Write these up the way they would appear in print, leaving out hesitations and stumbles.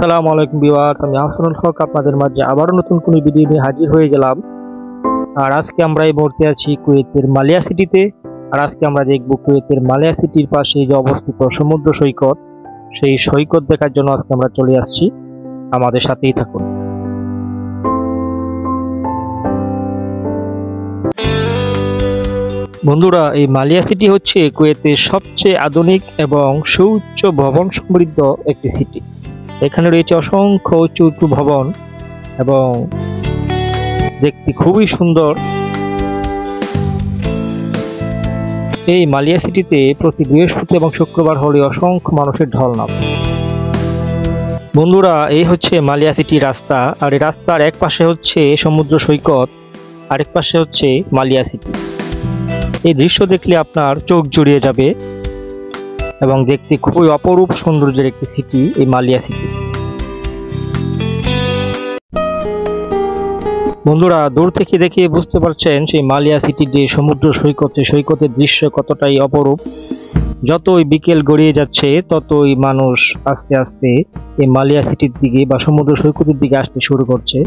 আসসালামু আলাইকুম ভিউয়ার্স, আমি হাসানুল হক আপনাদের মাঝে আবারও নতুন কোনো ভিডিও নিয়ে হাজির হয়ে গেলাম। আর আজকে আমরা এই মুহূর্তে আছি কুয়েতের মালিয়া সিটিতে। আর আজকে আমরা দেখব কুয়েতের মালিয়া সিটির পাশে যে অবস্থিত সমুদ্র সৈকত, সেই সৈকত দেখার জন্য আজকে আমরা চলে আসছি। আমাদের সাথেই থাকুন। বন্ধুরা, এই মালিয়া সিটি হচ্ছে কুয়েতের সবচেয়ে আধুনিক এবং সুউচ্চ ভবন সমৃদ্ধ একটি সিটি। এখানে রয়েছে অসংখ্য উঁচু উঁচু ভবন এবং দেখতে খুবই সুন্দর। এই মালিয়া সিটিতে প্রতি বৃহস্পতি এবং শুক্রবার হলে অসংখ্য মানুষের ঢল নামে। বন্ধুরা, এই হচ্ছে মালিয়া সিটি রাস্তা। আর এই রাস্তার এক পাশে হচ্ছে সমুদ্র সৈকত, আরেক পাশে হচ্ছে মালিয়া সিটি। এই দৃশ্য দেখলে আপনার চোখ জুড়িয়ে যাবে এবং দেখতে খুবই অপরূপ সৌন্দর্যের একটি সিটি এই মালিয়া সিটি। বন্ধুরা, দূর থেকে দেখে বুঝতে পারছেন সেই মালিয়া সিটির যে সমুদ্র সৈকত, সৈকতের দৃশ্য কতটাই অপরূপ। যতই বিকেল গড়িয়ে যাচ্ছে ততই মানুষ আস্তে আস্তে এই মালিয়া সিটির দিকে বা সমুদ্র সৈকতের দিকে আসতে শুরু করছে।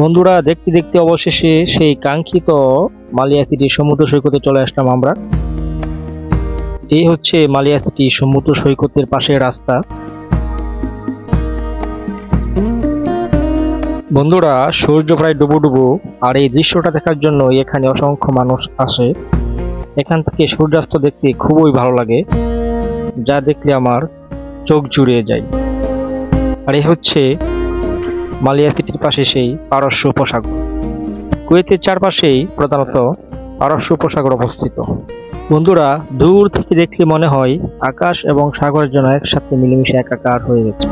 বন্ধুরা, দেখতে দেখতে অবশেষে সেই কাঙ্ক্ষিত মালিয়া সিটির সমুদ্র সৈকতে চলে আসলাম আমরা। এই হচ্ছে মালিয়া সিটি সমুদ্র সৈকতের পাশে রাস্তা। বন্ধুরা, সূর্য প্রায় ডুবো, আর এই দৃশ্যটা দেখার জন্য এখানে অসংখ্য মানুষ আসে। এখান থেকে সূর্যাস্ত দেখতে খুবই ভালো লাগে, যা দেখলে আমার চোখ জুড়িয়ে যায়। আর এই হচ্ছে মালিয়া সিটির পাশে সেই পারস্য উপসাগর। কুয়েতের চারপাশেই প্রধানত পারস্য উপসাগর অবস্থিত। বন্ধুরা, দূর থেকে দেখলে মনে হয় আকাশ এবং সাগরের জন্য একসাথে মিলেমিশে একাকার হয়ে গেছে।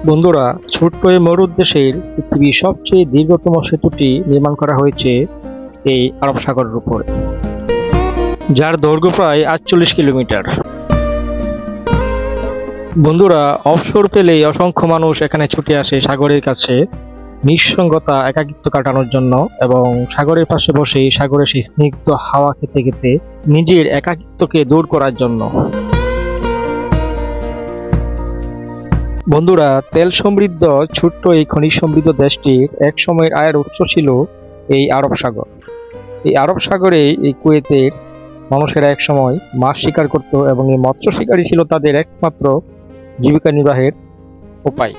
বন্ধুরা, ছোট্ট এই মরুদ্দেশের পৃথিবীর সবচেয়ে দীর্ঘতম সেতুটি নির্মাণ করা হয়েছে এই আরব সাগরের উপরে, যার দৈর্ঘ্য প্রায় 48 কিলোমিটার। বন্ধুরা, অবসর পেলেই অসংখ্য মানুষ এখানে ছুটে আসে সাগরের কাছে নিঃসঙ্গতা একাকিত্ব কাটানোর জন্য এবং সাগরের পাশে বসে সাগরের সেই স্নিগ্ধ হাওয়া খেতে খেতে নিজের একাকিত্বকে দূর করার জন্য। বন্ধুরা, তেল সমৃদ্ধ ছোট্ট এই খনিজ সমৃদ্ধ দেশটির এক সময়ের আয়ের উৎস ছিল এই আরব সাগর। এই আরব সাগরে এই কুয়েতের মানুষেরা এক সময় মাছ শিকার করত এবং এই মৎস্য শিকারই ছিল তাদের একমাত্র জীবিকা নির্বাহের উপায়।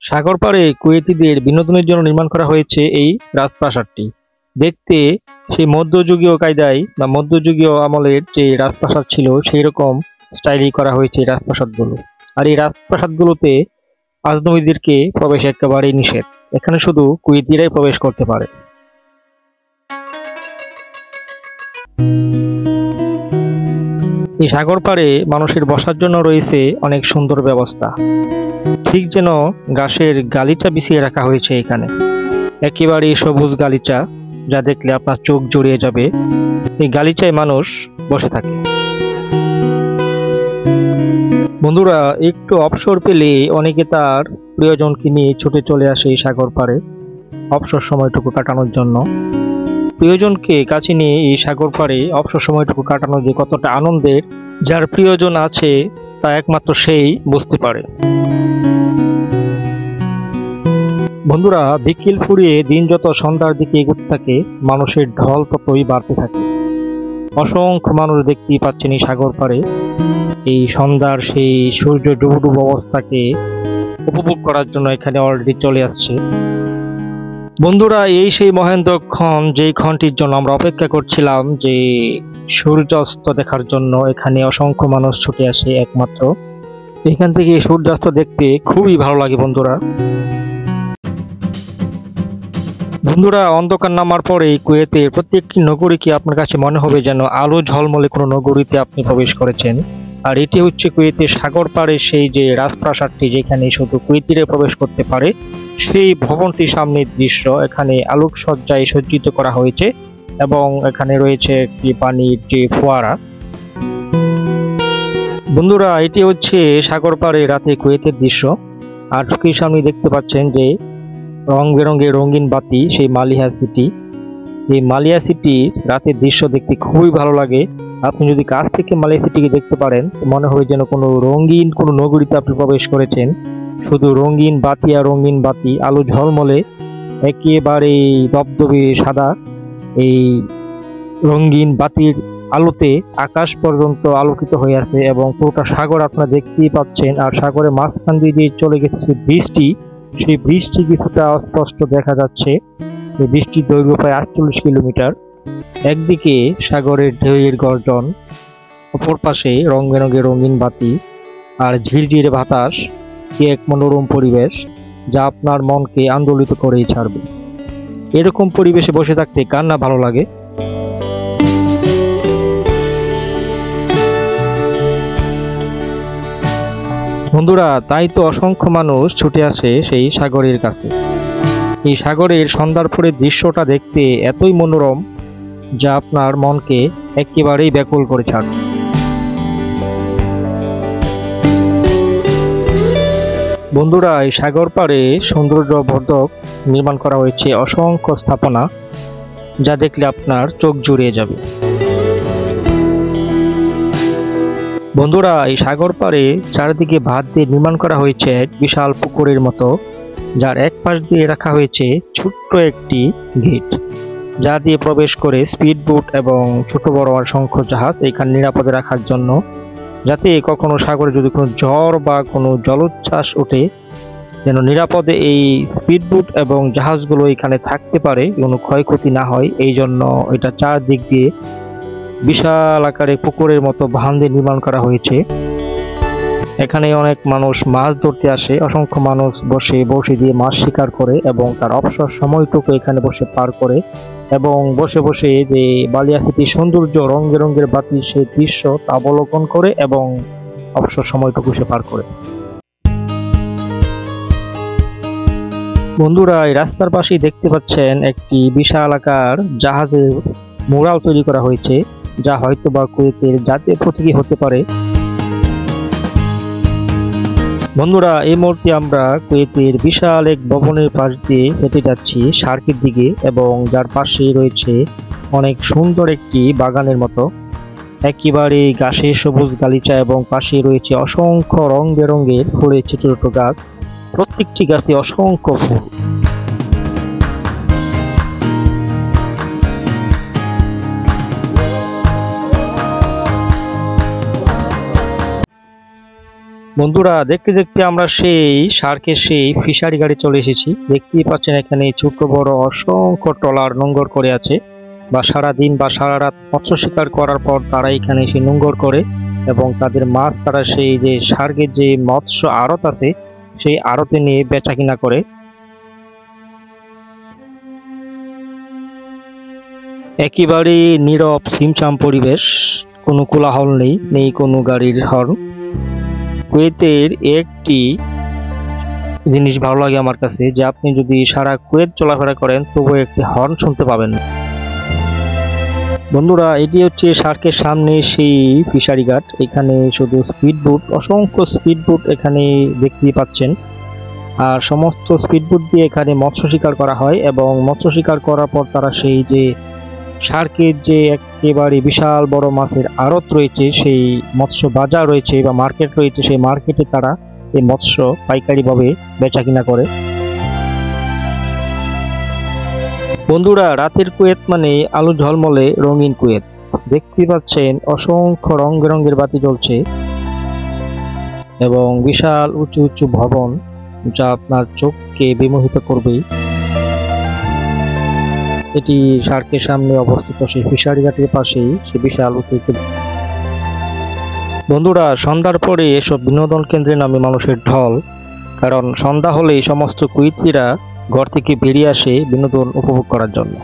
সাগর পাড়ে কুয়েতিদের বিনোদনের জন্য নির্মাণ করা হয়েছে এই রাজপ্রাসাদটি। দেখতে সেই মধ্যযুগীয় কায়দায় বা মধ্যযুগীয় আমলের যে রাজপ্রাসাদ ছিল সেই রকম স্টাইলই করা হয়েছে এই রাজপ্রাসাদগুলো। আর এই রাজপ্রাসাদগুলোতে আজনবীদেরকে প্রবেশ একেবারেই নিষেধ। এখানে শুধু কুয়েতিরাই প্রবেশ করতে পারে। এই সাগর পাড়ে মানুষের বসার জন্য রয়েছে অনেক সুন্দর ব্যবস্থা, ঠিক যেন ঘাসের গালিচা বিছিয়ে রাখা হয়েছে এখানে। একেবারে সবুজ গালিচা, যা দেখলে আপনার চোখ জুড়িয়ে যাবে। এই গালিচায় মানুষ বসে থাকে। বন্ধুরা, একটু অবসর পেলে অনেকে তার প্রিয়জনকে নিয়ে ছুটে চলে আসে এই সাগর পাড়ে অবসর সময়টুকু কাটানোর জন্য। প্রিয়জনকে কাছে নিয়ে এই সাগর পাড়ে অবসর সময়টুকু কাটানো যে কতটা আনন্দের, যার প্রিয়জন আছে তা একমাত্র সেই বুঝতে পারে। বন্ধুরা, বিকেল ফুরিয়ে দিন যত সন্ধ্যার দিকে এগোতে থাকে, মানুষের ঢল ততই বাড়তে থাকে। অসংখ্য মানুষ দেখতেই পাচ্ছেন এই সাগর পাড়ে এই সন্ধ্যার সেই সূর্য ডুবো অবস্থাকে উপভোগ করার জন্য এখানে অলরেডি চলে আসছে। বন্ধুরা, এই সেই মহেন্দ্রক্ষণ, যেই ক্ষণটির জন্য আমরা অপেক্ষা করছিলাম, যে সূর্যাস্ত দেখার জন্য এখানে অসংখ্য মানুষ ছুটে আসে। একমাত্র এখান থেকে সূর্যাস্ত দেখতে খুবই ভালো লাগে। বন্ধুরা, অন্ধকার নামার পরে কুয়েতের প্রত্যেকটি নগরীকে আপনার কাছে মনে হবে যেন আলো ঝলমলে কোনো নগরীতে আপনি প্রবেশ করেছেন। আর এটি হচ্ছে কুয়েতের সাগর পাড়ে সেই যে রাজপ্রাসাদটি, যেখানে শুধু কুয়েতিরা প্রবেশ করতে পারে, সেই ভবনটির সামনের দৃশ্য। এখানে আলোকসজ্জায় সজ্জিত করা হয়েছে এবং এখানে রয়েছে একটি পানির যে ফোয়ারা। বন্ধুরা, এটি হচ্ছে সাগর পাড়ে রাতে কুয়েতের দৃশ্য। আর চোখের সামনে দেখতে পাচ্ছেন যে রং বেরঙের রঙিন বাতি, সেই মালিয়া সিটি। এই মালিয়া সিটি রাতের দৃশ্য দেখতে খুবই ভালো লাগে। আপনি যদি কাছ থেকে মালিয়া সিটিকে দেখতে পারেন মনে হয় যেন কোনো রঙিন কোনো নগরীতে আপনি প্রবেশ করেছেন। শুধু রঙিন বাতি আর রঙিন বাতি, আলো ঝলমলে একেবারে দবদবে সাদা। এই রঙিন বাতির আলোতে আকাশ পর্যন্ত আলোকিত হয়ে আছে এবং পুরোটা সাগর আপনারা দেখতেই পাচ্ছেন। আর সাগরের মাঝখান দিয়ে যে চলে গেছে বৃষ্টি, সেই বৃষ্টি কিছুটা অস্পষ্ট দেখা যাচ্ছে। এই বৃষ্টির দৈর্ঘ্য প্রায় 48 কিলোমিটার। একদিকে সাগরের ঢেউয়ের গর্জন, অপর পাশে রং বেরঙের রঙিন বাতি আর ঝিরঝিরে বাতাস। কি এক মনোরম পরিবেশ যা আপনার মনকে আন্দোলিত করেই ছাড়বে। এরকম পরিবেশে বসে থাকতে কার না ভালো লাগে। বন্ধুরা, তাই তো অসংখ্য মানুষ ছুটে আসে সেই সাগরের কাছে। এই সাগরের সন্ধ্যার পরের দৃশ্যটা দেখতে এতই মনোরম যা আপনার মনকে একেবারেই ব্যাকুল করে ছাড়বে। বন্ধুরা, এই সাগর পাড়ে সৌন্দর্যবর্ধক নির্মাণ করা হয়েছে অসংখ্য স্থাপনা, যা দেখলে আপনার চোখ জুড়িয়ে যাবে। বন্ধুরা, এই সাগর পাড়ে চারিদিকে ভাত দিয়ে নির্মাণ করা হয়েছে এক বিশাল পুকুরের মতো, যার এক পাশ দিয়ে রাখা হয়েছে ছোট্ট একটি গেট, যা দিয়ে প্রবেশ করে স্পিড বোট এবং ছোট বড় অসংখ্য জাহাজ এখানে নিরাপদে রাখার জন্য, যাতে কখনো সাগরে যদি কোনো ঝড় বা কোনো জলোচ্ছ্বাস ওঠে যেন নিরাপদে এই স্পিড বোট এবং জাহাজগুলো এখানে থাকতে পারে, কোনো ক্ষয়ক্ষতি না হয়। এই জন্য এটা চারদিক দিয়ে বিশাল আকারে পুকুরের মতো বাঁধ দিয়ে নির্মাণ করা হয়েছে। এখানে অনেক মানুষ মাছ ধরতে আসে, অসংখ্য মানুষ বসে বসে দিয়ে মাছ শিকার করে এবং তার অবসর সময়টুকু এখানে বসে পার করে এবং বসে বসে যে মালিয়া সিটির সৌন্দর্য রং বেরঙের বাতি সেই দৃশ্য তা অবলোকন করে এবং অবসর সময়টুকু সে পার করে। বন্ধুরা, এই রাস্তার পাশেই দেখতে পাচ্ছেন একটি বিশাল আকার জাহাজের মুরাল তৈরি করা হয়েছে, যা হয়তো বা কুয়েতের জাতীয় প্রতীকী হতে পারে। বন্ধুরা, এই মুহূর্তে আমরা কুয়েতের বিশাল এক ভবনের পাশ দিয়ে হেঁটে যাচ্ছি সার্কের দিকে এবং যার পাশে রয়েছে অনেক সুন্দর একটি বাগানের মতো, একেবারে ঘাসে সবুজ গালিচা এবং পাশে রয়েছে অসংখ্য রং বেরঙের ফুলের ছোট ছোট গাছ, প্রত্যেকটি গাছে অসংখ্য ফুল। বন্ধুরা, দেখতে দেখতে আমরা সেই সার্কের সেই ফিশারি গাড়ি চলে এসেছি। দেখতেই পাচ্ছেন এখানে ছোট বড় অসংখ্য ট্রলার নোঙ্গর করে আছে, বা সারাদিন বা সারা রাত মৎস্য শিকার করার পর তারা এখানে এসে নোঙ্গর করে এবং তাদের মাছ তারা সেই যে সার্কের যে মৎস্য আড়ত আছে সেই আড়তে নিয়ে বেচা কিনা করে। একেবারে নীরব ছিমছাম পরিবেশ, কোনো কোলাহল নেই, নেই কোনো গাড়ির হর্ন। কুয়েতের একটি জিনিস ভালো লাগে আমার কাছে, যে আপনি যদি সারা কুয়েত চলাফেরা করেন তবু একটি হর্ন শুনতে পাবেন। বন্ধুরা, এটি হচ্ছে সার্কের সামনে সেই ফিশারি ঘাট। এখানে শুধু স্পিড বোট, অসংখ্য স্পিড বোট এখানে দেখতে পাচ্ছেন। আর সমস্ত স্পিড বোট দিয়ে এখানে মৎস্য শিকার করা হয় এবং মৎস্য শিকার করার পর তারা সেই যে সার্কের যে একেবারে বিশাল বড় মাছের আড়ত রয়েছে, সেই মৎস্য বাজার রয়েছে বা মার্কেট রয়েছে, সেই মার্কেটে তারা এই মৎস্য পাইকারিভাবে বেচা কিনা করে। বন্ধুরা, রাতের কুয়েত মানে আলো ঝলমলে রঙিন কুয়েত। দেখতে পাচ্ছেন অসংখ্য রং বেরঙের বাতি জ্বলছে এবং বিশাল উঁচু উঁচু ভবন, যা আপনার চোখকে বিমোহিত করবেই। এটি সার্কের সামনে অবস্থিত সেই ফিশারি ঘাটের পাশেই সে বিশাল উঁচু। বন্ধুরা, সন্ধ্যার পরে এসব বিনোদন কেন্দ্রের নামে মানুষের ঢল, কারণ সন্ধ্যা হলেই সমস্ত কুয়েতিরা ঘর থেকে বেরিয়ে আসে বিনোদন উপভোগ করার জন্য।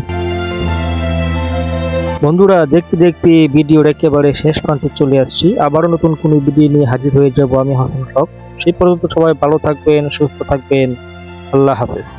বন্ধুরা, দেখতে দেখতে ভিডিওর একেবারে শেষ প্রান্তে চলে আসছি। আবারও নতুন কোনো ভিডিও নিয়ে হাজির হয়ে যাব আমি হাসান হক। সেই পর্যন্ত সবাই ভালো থাকবেন, সুস্থ থাকবেন। আল্লাহ হাফেজ।